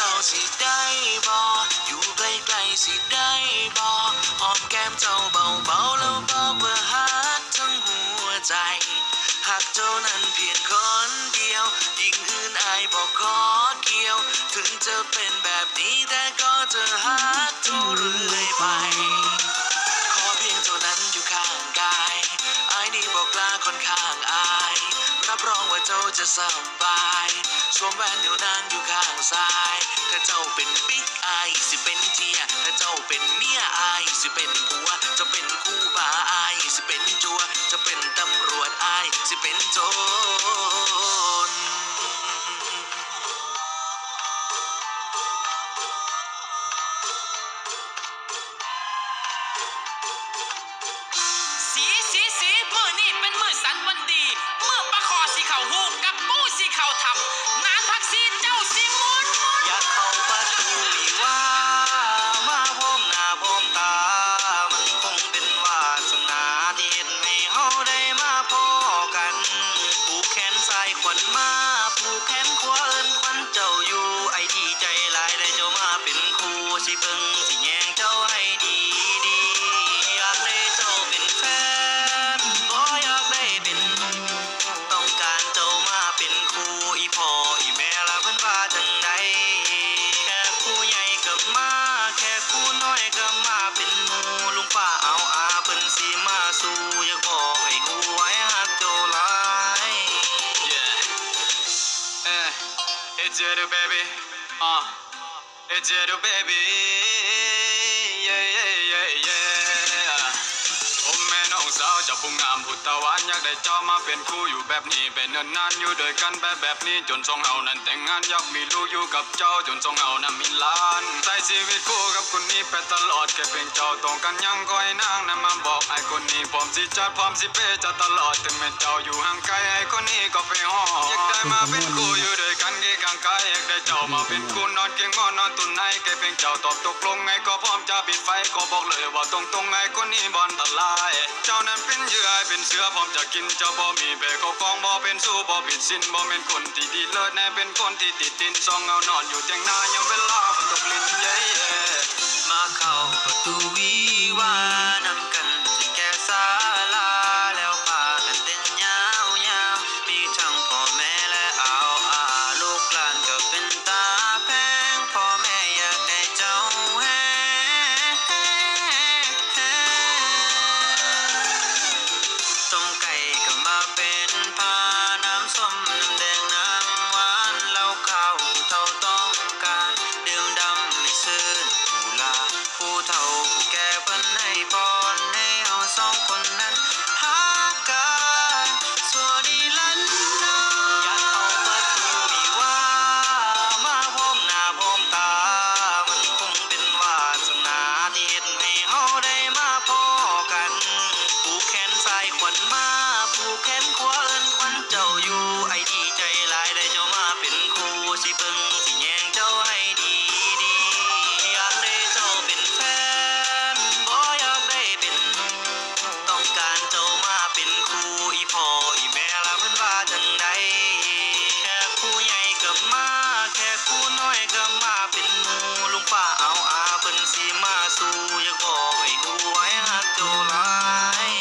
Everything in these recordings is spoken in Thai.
เจ้าสิได้บ่อยู่ใกล้ๆสิได้บ่หอมแก้มเจ้าเบาๆแล้วบอกว่าฮักทั้งหัวใจหักเจ้านั้นเพียงคนเดียวยิ่งหื้นอายบอกขอเกี่ยวถึงจะเป็นแบบนี้แต่ก็จะฮักเจ้าเรื่อยไปขอเพียงเท่านั้นอยู่ข้างกายอายนี่บอกลาค่อนข้างอายรับรองว่าเจ้าจะสบายสวมแหวนนิ้วนางอยู่ข้างซ้ายถ้าเจ้าเป็นบิ๊กอายสิเป็นเทียถ้าเจ้าเป็นเมียอายสิเป็นผัวจะเป็นคู่บ่าอายสิเป็นจัวจะเป็นตำรวจอายสิเป็นโจรสีมือนี่เป็นมือสันวันดีมือประคอสีเข่าหูกับปูสีเข่าทำงานพักสีเจ้าสีมุนอยากเข้าประตูวิวามาพร้อมหน้าพร้อมตามันคงเป็นวาสนาที่เห็นให้เฮาได้มาพอกันผูกแขนซ้ายขวัญมาผูกแขนขวาเอิ้นขวัญเจ้าอยู่ไอ้ที่ใจหลายได้เจ้ามาเป็นคู่สิเบิ่งสิแยงเจ้าให้ดีอยากได้เจ้าเป็นแฟนบ่อยากได้เป็นหมู่ต้องการเจ้ามาเป็นคู่อีพ่ออีแม่ละเพิ่นว่าจังใดแค่คู่ใหญ่ก็มาแค่คู่น้อยก็มาเป็นหมู่ลุงป้าเอาอาเพิ่นสิมาสู่อยากบอกให้ฮู้ไว้ฮักเจ้าหลาย It's you baby It's you baby Yeah yeah yeah yeah โอ้แม่น้องสาวเจ้าผู้งามผู้ตะวันอยากได้เจ้ามาเป็นคู่อยู่แบบนี้ไปเนิ่นนานอยู่ด้วยกันแบบนี้จนทรงเฮานั้นแต่งงานอยากมีลูกอยู่กับเจ้าจนทรงเฮานั้นมีล้านใช้ชีวิตคู่กับคนนี้ไปตลอดแค่เพียงเจ้าต้องกันยังคอยนางนั้นมาบอกไอ้คนนี้พร้อมสิจัดพร้อมสิเปจะตลอดถึงแม้เจ้าอยู่ห่างไกลไอ้คนนี้ก็ไปฮอดอยากได้มาเป็นคู่อยู่ด้วยกันเกี่ยงกายอยากได้เจ้ามาเป็นคู่นอนเคียงงอนอนตุนในแค่เพียงเจ้าตอบตกลงไงก็พร้อมจะปิดไฟก็บอกเลยว่าตรงไงคนนี้บ่อันตรายเจ้านั้นเป็นเหยื่อเป็นเสือพร้อมจะกินเจ้าบ่มีเบก็ฟองบ่เป็นสู้บ่ผิดศีลบ่เป็นคนที่ดีเลิศแน่เป็นคนที่ติดดินซองเงานอนอยู่เตียงนายังเวลาฝนตกลิ้นเย่มาเข้าประตูวิวานำกันที่แก่ศาลาแล้วพากันเต้นยาวมีทั้งพ่อแม่และอาลูกหลานก็เป็นตาแพงพ่อแม่อยากได้เจ้าแฮต้มไก่ก็มาเป็นพาน้ำส้มน้ำแดงน้ำหวานเหล้าขาวผู้เฒ่าต้องการดื่มดำไม่ซื่นผู้ลาผู้เฒ่าผู้แก่เพิ่นให้พรให้เฮาสองคนนั้นฮักกันสวัสดีลันนาอยากเข้าประตูวิวามาพร้อมหน้าพร้อมตามันคงเป็นวาสนาที่เฮ็ดให้เฮาได้มาพอกันผูกแขนซ้ายขวัญมาผูกแขนขวาเอิ้นขวัญเจ้าอยู่ไอ้ที่ใจหลายได้เจ้ามาเป็นคู่สิเบิ่งสิแยงเจ้าให้ดีอยากได้เจ้าเป็นแฟนบ่อยากได้เป็นหมู่ต้องการเจ้ามาเป็นคู่อีพ่ออีแม่ละเพิ่นว่าจังใดแค่คู่ใหญ่ก็มาแค่คู่น้อยก็มาเป็นหมู่ลุงป้าเอาอาเพิ่นสิมาสู่อยากบอกให้ฮู้ไว้ฮักเจ้าหลาย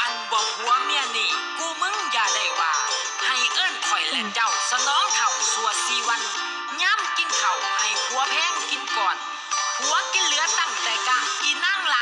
อันบอกหัวเมียนี่กูมึงอย่าได้ว่าให้เอิ้นข่อยและเจ้าสนองเข่าสัวสีวันย้ำกินเข่าให้ผัวแพงกินก่อนผัวกินเหลือตั้งแต่กะอีนั่งหลา